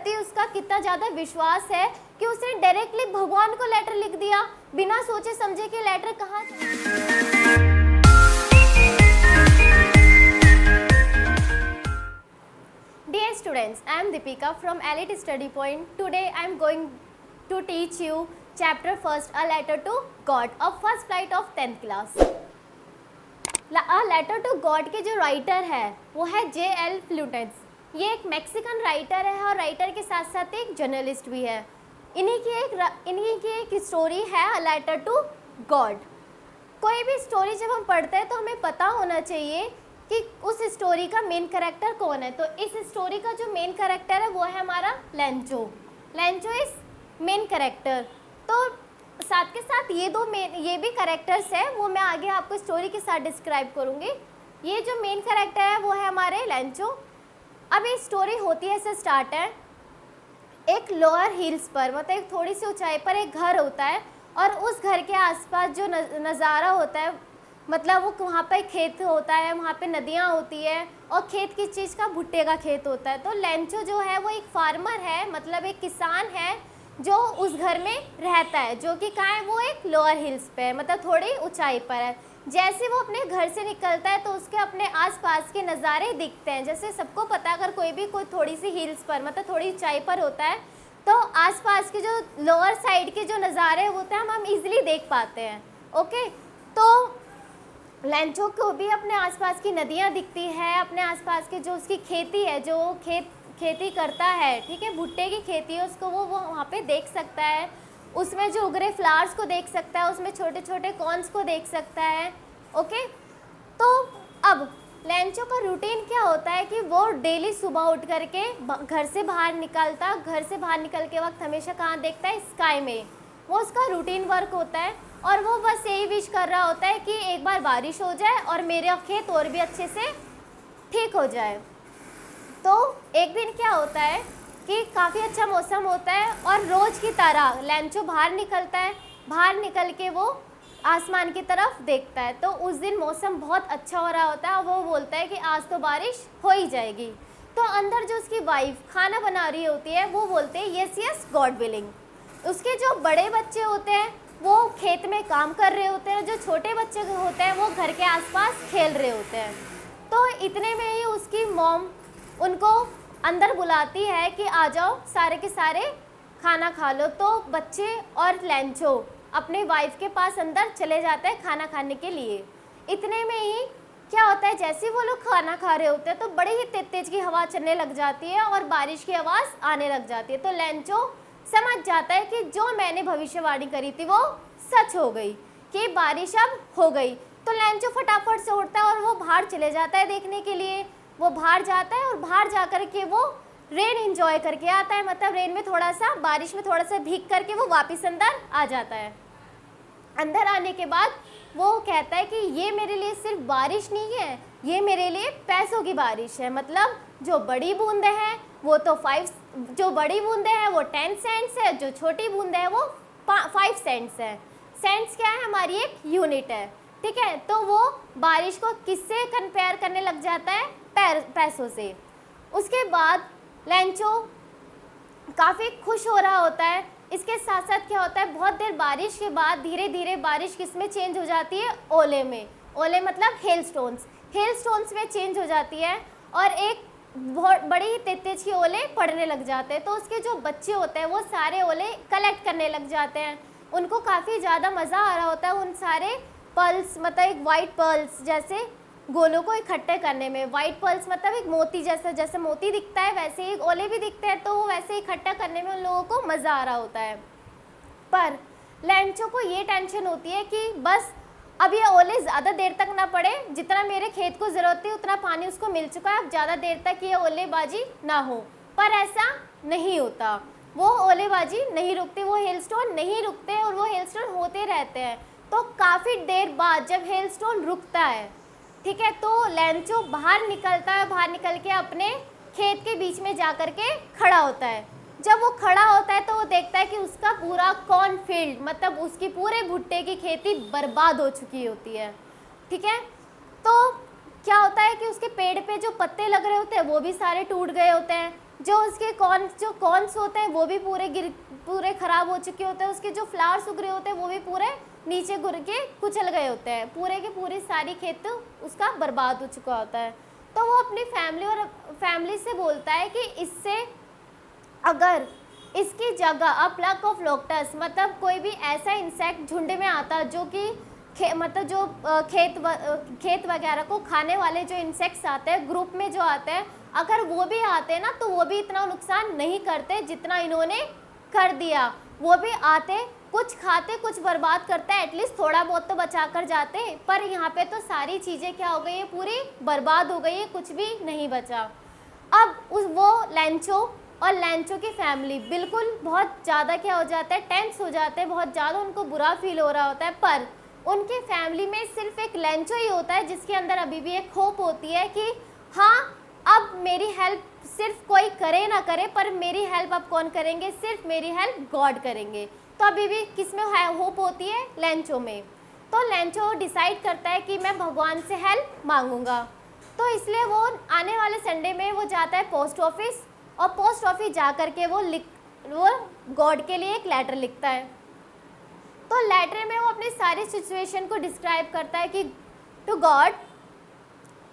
प्रति उसका कितना ज़्यादा विश्वास है कि उसने डायरेक्टली भगवान को लेटर लिख दिया बिना सोचे समझे कि लेटर कहाँ। Dear students, I am Deepika from Elite Study Point. Today I am going to teach you chapter first, A Letter to God of first flight of 10th class. A Letter to God के जो writer है वो है J.L. फ्लूटेंस। ये एक Mexican writer है और writer के साथ साथ एक जर्नलिस्ट भी है। इन्हीं की एक स्टोरी है A Letter to God। कोई भी स्टोरी जब हम पढ़ते हैं तो हमें पता होना चाहिए कि उस स्टोरी का मेन कैरेक्टर कौन है। तो इस स्टोरी का जो मेन कैरेक्टर है वो है हमारा Lencho. Lencho is main character. तो साथ के साथ ये भी कैरेक्टर्स है वो मैं आगे आपको स्टोरी के साथ डिस्क्राइब करूँगी। ये जो मेन कैरेक्टर है वो है हमारे लेंचो। अब ये स्टोरी होती है, ऐसे स्टार्ट है, एक लोअर हिल्स पर, मतलब एक थोड़ी सी ऊंचाई पर एक घर होता है और उस घर के आसपास जो नज़ारा होता है, मतलब वो वहाँ पर खेत होता है, वहाँ पे नदियाँ होती है और खेत किस चीज़ का, भुट्टे का खेत होता है। तो लेंचो जो है वो एक फार्मर है, मतलब एक किसान है जो उस घर में रहता है, जो कि कहाँ है, वो एक लोअर हिल्स पे है, मतलब थोड़ी ऊंचाई पर है। जैसे वो अपने घर से निकलता है तो उसके अपने आसपास के नज़ारे दिखते हैं। जैसे सबको पता है अगर कोई थोड़ी सी हिल्स पर, मतलब थोड़ी ऊंचाई पर होता है तो आसपास के जो लोअर साइड के जो नज़ारे होते हैं हम इजीली देख पाते हैं। ओके, तो लेंचो को भी अपने आसपास की नदियाँ दिखती है, अपने आसपास के जो उसकी खेती है, जो खेती करता है, ठीक है, भुट्टे की खेती है, उसको वो वहाँ पे देख सकता है। उसमें जो उगरे फ्लावर्स को देख सकता है, उसमें छोटे छोटे कॉर्न्स को देख सकता है। ओके, तो अब लेंचो का रूटीन क्या होता है कि वो डेली सुबह उठ करके घर से बाहर निकल के वक्त हमेशा कहाँ देखता है, स्काई में। वो उसका रूटीन वर्क होता है और वो बस यही विश कर रहा होता है कि एक बार बारिश हो जाए और मेरा खेत और भी अच्छे से ठीक हो जाए। तो एक दिन क्या होता है कि काफ़ी अच्छा मौसम होता है और रोज़ की तरह लेंचो बाहर निकलता है। बाहर निकल के वो आसमान की तरफ देखता है तो उस दिन मौसम बहुत अच्छा हो रहा होता है। वो बोलता है कि आज तो बारिश हो ही जाएगी। तो अंदर जो उसकी वाइफ खाना बना रही होती है वो बोलते हैं यस यस गॉड विलिंग। उसके जो बड़े बच्चे होते हैं वो खेत में काम कर रहे होते हैं, जो छोटे बच्चे होते हैं वो घर के आसपास खेल रहे होते हैं। तो इतने में ही उसकी मॉम उनको अंदर बुलाती है कि आ जाओ सारे के सारे खाना खा लो। तो बच्चे और लेंचो अपने वाइफ के पास अंदर चले जाते हैं खाना खाने के लिए। इतने में ही क्या होता है, जैसे ही वो लोग खाना खा रहे होते हैं तो बड़ी ही तेज तेज की हवा चलने लग जाती है और बारिश की आवाज़ आने लग जाती है। तो लेंचो समझ जाता है कि जो मैंने भविष्यवाणी करी थी वो सच हो गई, कि बारिश अब हो गई। तो लेंचो फटाफट से उठता है और वो बाहर चले जाता है देखने के लिए। वो बाहर जाता है और बाहर जा कर के वो रेन एंजॉय करके आता है, मतलब रेन में थोड़ा सा, बारिश में थोड़ा सा भीग करके वो वापस अंदर आ जाता है। अंदर आने के बाद वो कहता है कि ये मेरे लिए सिर्फ बारिश नहीं है, ये मेरे लिए पैसों की बारिश है। मतलब जो बड़ी बूंदें हैं वो तो 10 सेंट्स है, जो छोटी बूंदें हैं वो 5 सेंट्स है। सेंट्स क्या है, हमारी एक यूनिट है, ठीक है। तो वो बारिश को किससे कंपेयर करने लग जाता है, पैसों से। उसके बाद लेंचो काफ़ी खुश हो रहा होता है। इसके साथ साथ क्या होता है, बहुत देर बारिश के बाद धीरे धीरे बारिश किस में चेंज हो जाती है, ओले में। ओले मतलब हेल स्टोन्स में चेंज हो जाती है और एक बहुत बड़ी ही तेज की ओले पड़ने लग जाते हैं। तो उसके जो बच्चे होते हैं वो सारे ओले कलेक्ट करने लग जाते हैं। उनको काफ़ी ज़्यादा मज़ा आ रहा होता है उन सारे पर्ल्स, मतलब एक वाइट पर्ल्स जैसे गोलों को इकट्ठे करने में। वाइट पर्ल्स मतलब एक मोती जैसे मोती दिखता है वैसे ही ओले भी दिखते हैं, तो वो वैसे इकट्ठा करने में उन लोगों को मज़ा आ रहा होता है। पर लेंचो को ये टेंशन होती है कि बस अब ये ओले ज़्यादा देर तक ना पड़े, जितना मेरे खेत को ज़रूरत थी उतना पानी उसको मिल चुका है, अब ज़्यादा देर तक ये ओलेबाजी ना हो। पर ऐसा नहीं होता, वो ओलेबाजी नहीं रुकती, वो हेलस्टोन नहीं रुकते और वो हेलस्टोन होते रहते हैं। तो काफ़ी देर बाद जब हेलस्टोन रुकता है, ठीक है, तो लेंचो बाहर निकलता है। बाहर निकल के अपने खेत के बीच में जा कर के खड़ा होता है। जब वो खड़ा होता है तो वो देखता है कि उसका पूरा कॉर्नफील्ड, मतलब उसकी पूरे भुट्टे की खेती बर्बाद हो चुकी होती है, ठीक है। तो क्या होता है कि उसके पेड़ पे जो पत्ते लग रहे होते हैं वो भी सारे टूट गए होते हैं। जो उसके जो कॉर्न्स होते हैं वो भी पूरे ख़राब हो चुके होते हैं, उसके जो फ्लावर्स उग रहे होते हैं वो भी पूरे नीचे गिर के कुचल गए होते हैं, पूरे के पूरी सारी खेत उसका बर्बाद हो चुका होता है। तो वो अपनी फैमिली से बोलता है कि इससे अगर इसकी जगह अ प्लग ऑफ लोटस, मतलब कोई भी ऐसा इंसेक्ट झुंड में आता जो कि मतलब जो खेत वगैरह को खाने वाले जो इंसेक्ट्स आते हैं ग्रुप में जो आते हैं, अगर वो भी आते ना तो वो भी इतना नुकसान नहीं करते जितना इन्होंने कर दिया। वो भी आते, कुछ खाते, कुछ बर्बाद करते, एटलीस्ट थोड़ा बहुत तो बचा कर जाते, पर यहाँ पे तो सारी चीज़ें क्या हो गई है, पूरी बर्बाद हो गई है, कुछ भी नहीं बचा। अब वो लैंचो और लैंचो की फैमिली बिल्कुल बहुत ज़्यादा क्या हो जाता है, टेंस हो जाते हैं, बहुत ज़्यादा उनको बुरा फील हो रहा होता है। पर उनकी फैमिली में सिर्फ एक लैंचो ही होता है जिसके अंदर अभी भी एक होप होती है कि हाँ, अब मेरी हेल्प सिर्फ कोई करे ना करे, पर मेरी हेल्प अब कौन करेंगे, सिर्फ मेरी हेल्प गॉड करेंगे। तो अभी भी किस में होप होती है, लैंचो में। तो लैंचो डिसाइड करता है कि मैं भगवान से हेल्प मांगूंगा। तो इसलिए वो आने वाले संडे में वो जाता है पोस्ट ऑफिस, और पोस्ट ऑफिस जा कर के वो गॉड के लिए एक लेटर लिखता है। तो लेटर में वो अपनी सारी सिचुएशन को डिस्क्राइब करता है कि टू गॉड,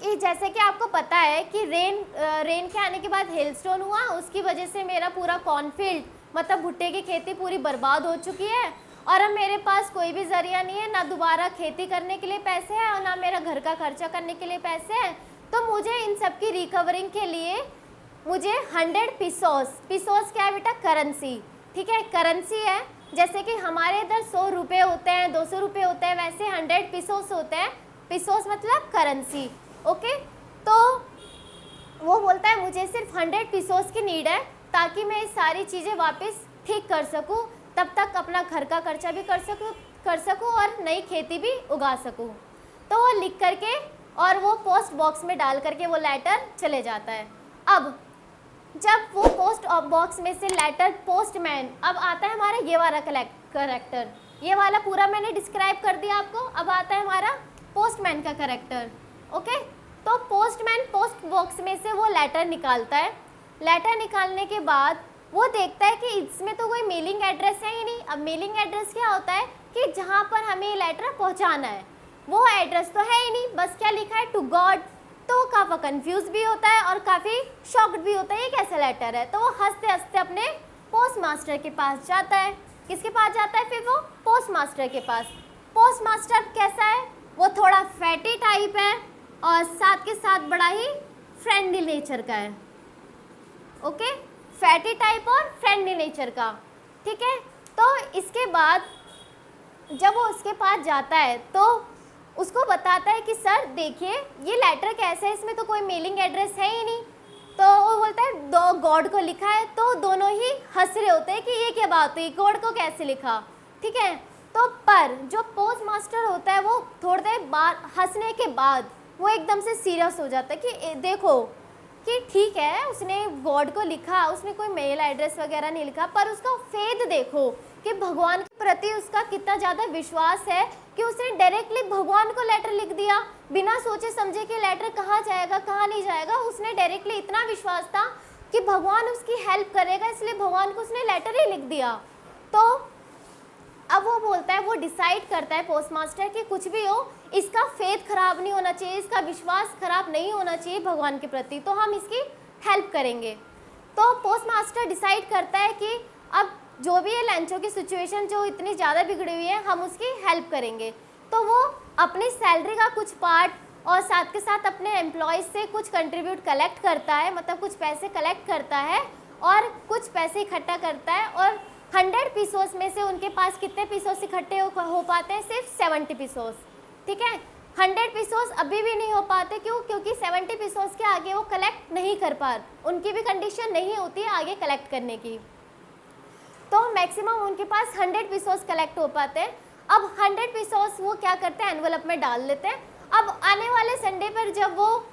कि जैसे कि आपको पता है कि रेन के आने के बाद हेलस्टोन हुआ, उसकी वजह से मेरा पूरा कॉर्नफील्ड मतलब भुट्टे की खेती पूरी बर्बाद हो चुकी है, और अब मेरे पास कोई भी ज़रिया नहीं है, ना दोबारा खेती करने के लिए पैसे हैं और ना मेरा घर का खर्चा करने के लिए पैसे हैं। तो मुझे इन सब की रिकवरिंग के लिए मुझे 100 पिसोस क्या है बेटा, करेंसी, ठीक है, करेंसी है। जैसे कि हमारे इधर 100 रुपये होते हैं, 200 रुपये होते हैं, वैसे 100 पिसोस होते हैं। पिसोस मतलब करेंसी, ओके। तो वो बोलता है मुझे सिर्फ 100 पिसोस की नीड है ताकि मैं ये सारी चीज़ें वापस ठीक कर सकूं, तब तक अपना घर का खर्चा भी कर सकूं और नई खेती भी उगा सकूं। तो वो लिख करके और वो पोस्ट बॉक्स में डाल करके वो लेटर चले जाता है। अब जब वो पोस्ट बॉक्स में से लेटर, पोस्टमैन, अब आता है हमारा ये वाला करेक्टर, ये वाला पूरा मैंने डिस्क्राइब कर दिया आपको। अब आता है हमारा पोस्टमैन का करेक्टर, ओके। तो पोस्टमैन पोस्ट बॉक्स में से वो लेटर निकालता है। लेटर निकालने के बाद वो देखता है कि इसमें तो कोई मेलिंग एड्रेस है ही नहीं। अब मेलिंग एड्रेस क्या होता है कि जहाँ पर हमें लेटर पहुँचाना है वो एड्रेस तो है ही नहीं, बस क्या लिखा है, टू गॉड। तो वो काफ़ी कंफ्यूज भी होता है और काफ़ी शॉक्ड भी होता है, ये कैसा लेटर है। तो वो हंसते हंसते अपने पोस्ट मास्टर के पास जाता है। किसके पास जाता है फिर वो, पोस्ट मास्टर के पास। पोस्ट मास्टर कैसा है, वो थोड़ा फैटी टाइप है और साथ के साथ बड़ा ही फ्रेंडली नेचर का है, ओके, फैटी टाइप और फ्रेंडली नेचर का, ठीक है। तो इसके बाद जब वो उसके पास जाता है तो उसको बताता है कि सर देखिए ये लेटर कैसे है, इसमें तो कोई मेलिंग एड्रेस है ही नहीं। तो वो बोलता है दो गॉड को लिखा है। तो दोनों ही हंस रहे होते हैं कि ये क्या बात हुई, गॉड को कैसे लिखा, ठीक है। तो पर जो पोस्ट मास्टर होता है वो थोड़ी देर बाद हंसने के बाद वो एकदम से सीरियस हो जाता है कि देखो कि ठीक है उसने गॉड को लिखा, उसने कोई मेल एड्रेस वगैरह नहीं लिखा, पर उसका फेथ देखो कि भगवान के प्रति उसका कितना ज़्यादा विश्वास है कि उसने डायरेक्टली भगवान को लेटर लिख दिया, बिना सोचे समझे कि लेटर कहाँ जाएगा कहाँ नहीं जाएगा। उसने डायरेक्टली इतना विश्वास था कि भगवान उसकी हेल्प करेगा, इसलिए भगवान को उसने लेटर ही लिख दिया। तो अब वो बोलता है, वो डिसाइड करता है पोस्ट मास्टर कि कुछ भी हो इसका फेथ खराब नहीं होना चाहिए, इसका विश्वास खराब नहीं होना चाहिए भगवान के प्रति, तो हम इसकी हेल्प करेंगे। तो पोस्ट मास्टर डिसाइड करता है कि अब जो भी है लैंचो की सिचुएशन जो इतनी ज़्यादा बिगड़ी हुई है हम उसकी हेल्प करेंगे। तो वो अपनी सैलरी का कुछ पार्ट और साथ के साथ अपने एम्प्लॉयज़ से कुछ कंट्रीब्यूट कलेक्ट करता है, मतलब कुछ पैसे कलेक्ट करता है और कुछ पैसे इकट्ठा करता है। और 100 पिसोस में से उनके पास कितने पिसोस इकट्ठे हो पाते हैं, सिर्फ 70 पिसोस, ठीक है। 100 पिसोस अभी भी नहीं हो पाते, क्यों, क्योंकि 70 पिसोस के आगे वो कलेक्ट नहीं कर पा, उनकी भी कंडीशन नहीं होती है आगे कलेक्ट करने की। तो मैक्सिमम उनके पास 100 पिसोस कलेक्ट हो पाते हैं। अब 100 पिसोस वो क्या करते हैं, एनवलप में डाल लेते हैं। अब आने वाले संडे पर जब वो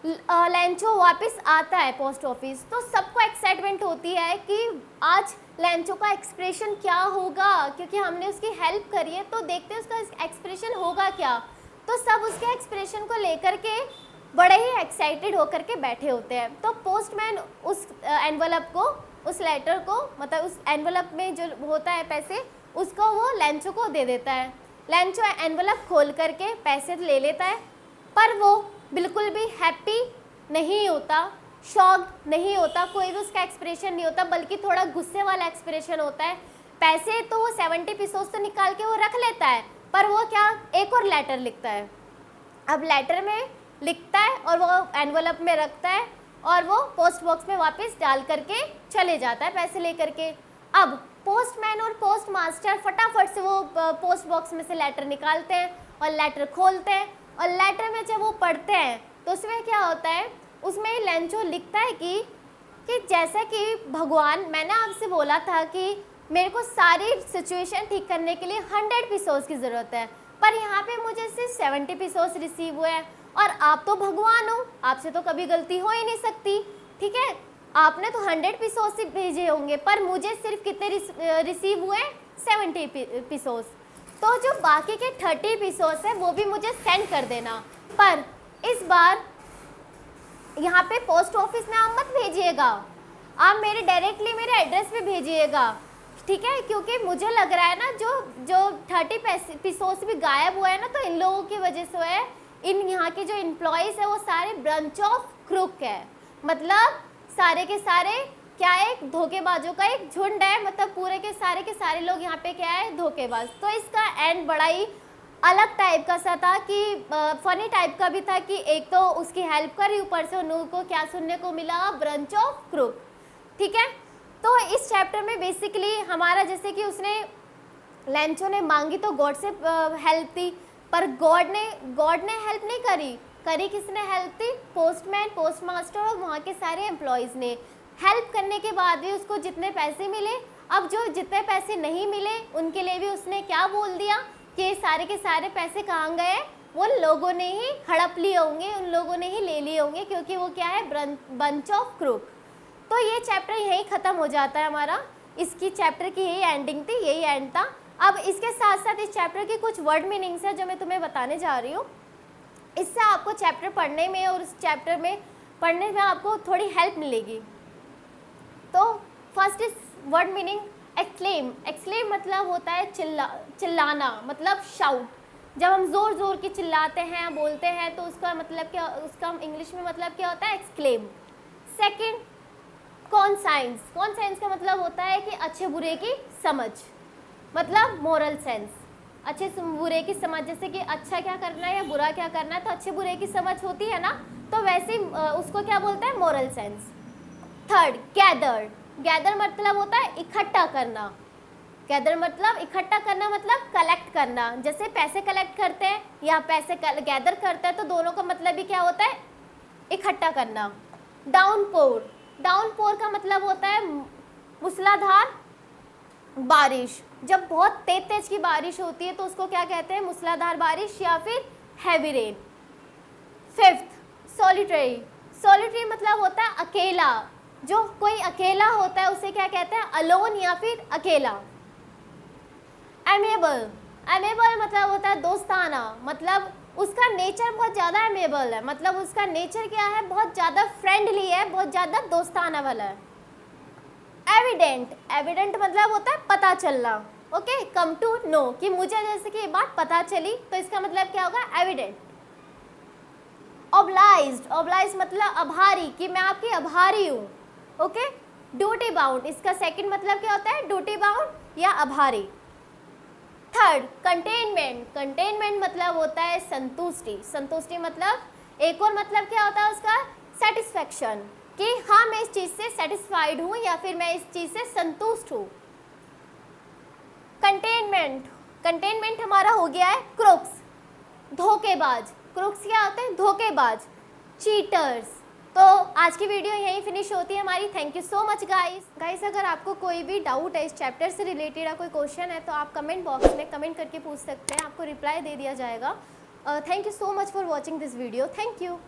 लैंचो वापस आता है पोस्ट ऑफिस, तो सबको एक्साइटमेंट होती है कि आज लैंचो का एक्सप्रेशन क्या होगा, क्योंकि हमने उसकी हेल्प करी है, तो देखते हैं उसका एक्सप्रेशन होगा क्या। तो सब उसके एक्सप्रेशन को लेकर के बड़े ही एक्साइटेड होकर के बैठे होते हैं। तो पोस्टमैन उस एनवलप को, उस लेटर को, मतलब उस एनवलप में जो होता है पैसे, उसको वो लेंचो को दे देता है। लेंचो एनवलप खोल करके पैसे ले लेता है, पर वो बिल्कुल भी हैप्पी नहीं होता, शॉक्ड नहीं होता, कोई भी उसका एक्सप्रेशन नहीं होता, बल्कि थोड़ा गुस्से वाला एक्सप्रेशन होता है। पैसे तो वो 70 पीसोस तो निकाल के वो रख लेता है, पर वो क्या, एक और लेटर लिखता है। अब लेटर में लिखता है और वो एनवलप में रखता है और वो पोस्ट बॉक्स में वापस डाल करके चले जाता है पैसे लेकर के। अब पोस्टमैन और पोस्ट मास्टर फटाफट से वो पोस्ट बॉक्स में से लेटर निकालते हैं और लेटर खोलते हैं, और लेटर में जब वो पढ़ते हैं तो उसमें क्या होता है, उसमें लेंचो लिखता है कि जैसा कि भगवान, मैंने आपसे बोला था कि मेरे को सारी सिचुएशन ठीक करने के लिए 100 पीसोस की ज़रूरत है, पर यहाँ पे मुझे सिर्फ 70 पीसोस रिसीव हुए हैं, और आप तो भगवान हो, आपसे तो कभी गलती हो ही नहीं सकती, ठीक है, आपने तो 100 पीसोस ही भेजे होंगे, पर मुझे सिर्फ कितने रिसीव हुए, 70 पीसोस। तो जो बाकी के 30 पीसोस है वो भी मुझे सेंड कर देना, पर इस बार यहाँ पे पोस्ट ऑफिस में आप मत भेजिएगा, आप मेरे डायरेक्टली मेरे एड्रेस पे भेजिएगा, ठीक है, क्योंकि मुझे लग रहा है ना जो 30 पीसोस भी गायब हुआ है ना, तो इन लोगों की वजह से है, इन यहाँ के जो एम्प्लॉयज़ है वो सारे ब्रांच ऑफ क्रूक है, मतलब सारे के सारे क्या है, धोखेबाजों का एक झुंड है, मतलब पूरे के सारे लोग यहाँ पे क्या है, धोखेबाज। तो इसका एंड बड़ा ही अलग टाइप का सा था कि फनी टाइप का भी था, कि एक तो उसकी हेल्प करी, ऊपर से उन लोगों को क्या सुनने को मिला, ब्रांच ऑफ क्रूक, ठीक है। तो इस चैप्टर में बेसिकली हमारा, जैसे कि उसने, लेंचो ने मांगी तो गॉड से हेल्प थी, पर गॉड ने हेल्प नहीं करी किसने हेल्प थी, पोस्टमैन, पोस्ट मास्टर और वहाँ के सारे एम्प्लॉयज़ ने। हेल्प करने के बाद भी उसको जितने पैसे मिले, अब जो जितने पैसे नहीं मिले उनके लिए भी उसने क्या बोल दिया कि सारे के सारे पैसे कहाँ गए, वो लोगों ने ही हड़प लिए होंगे, उन लोगों ने ही ले लिए होंगे, क्योंकि वो क्या है, बंच ऑफ क्रूक। तो ये चैप्टर यहीं ख़त्म हो जाता है हमारा, इसकी चैप्टर की यही एंडिंग थी, यही एंड था। अब इसके साथ साथ इस चैप्टर की कुछ वर्ड मीनिंग्स है जो मैं तुम्हें बताने जा रही हूँ, इससे आपको चैप्टर पढ़ने में और उस चैप्टर में पढ़ने में आपको थोड़ी हेल्प मिलेगी। तो first is word meaning exclaim. Exclaim मतलब होता है चिल्लाना, मतलब शाउट। जब हम ज़ोर ज़ोर की चिल्लाते हैं, बोलते हैं, तो उसका मतलब क्या, उसका इंग्लिश में मतलब क्या होता है, एक्सक्लेम। Second conscience. कॉन्साइंस का मतलब होता है कि अच्छे बुरे की समझ, मतलब मोरल सेंस, अच्छे बुरे की समझ, जैसे कि अच्छा क्या करना है या बुरा क्या करना है, तो अच्छे बुरे की समझ होती है ना, तो वैसे उसको क्या बोलते हैं, moral sense. Third gather. Gather मतलब होता है इकट्ठा करना। गैदर मतलब इकट्ठा करना, मतलब कलेक्ट करना, जैसे पैसे कलेक्ट करते हैं या पैसे गैदर करते हैं, तो दोनों का मतलब भी क्या होता है, इकट्ठा करना। डाउनपोर। डाउनपोर का मतलब होता है मूसलाधार बारिश। जब बहुत तेज की बारिश होती है तो उसको क्या कहते हैं, मूसलाधार बारिश या फिर heavy rain. Fifth solitary. Solitary मतलब होता है अकेला, जो कोई अकेला होता है उसे क्या कहते हैं, अलोन या फिर अकेला। एमेबल। एमेबल मतलब होता है दोस्ताना, मतलब उसका नेचर बहुत ज़्यादा एमेबल है, मतलब उसका नेचर क्या है, बहुत ज़्यादा फ्रेंडली है, बहुत ज़्यादा दोस्ताना वाला है। एविडेंट। एविडेंट मतलब होता है पता चलना, ओके, कम टू नो, कि मुझे जैसे कि ये बात पता चली, तो इसका मतलब क्या होगा, एविडेंट। ऑब्लाइज्ड। ऑब्लाइज्ड मतलब आभारी, कि मैं आपकी आभारी हूँ, ओके। ड्यूटी बाउंड, इसका सेकंड मतलब क्या होता है, ड्यूटी बाउंड या आभारी। Third containment. कंटेनमेंट मतलब होता है संतुष्टि। संतुष्टि मतलब एक और मतलब क्या होता है उसका, सेटिस्फैक्शन, कि हाँ मैं इस चीज़ से सेटिस्फाइड हूँ या फिर मैं इस चीज़ से संतुष्ट हूँ। कंटेनमेंट। कंटेनमेंट हमारा हो गया है क्रूक्स, धोखेबाज। क्रूक्स क्या होते हैं, धोखेबाज, चीटर्स। तो आज की वीडियो यहीं फिनिश होती है हमारी। Thank you so much guys. अगर आपको कोई भी डाउट है इस चैप्टर से रिलेटेड या कोई क्वेश्चन है तो आप कमेंट बॉक्स में कमेंट करके पूछ सकते हैं, आपको रिप्लाई दे दिया जाएगा। Thank you so much for watching this video. Thank you.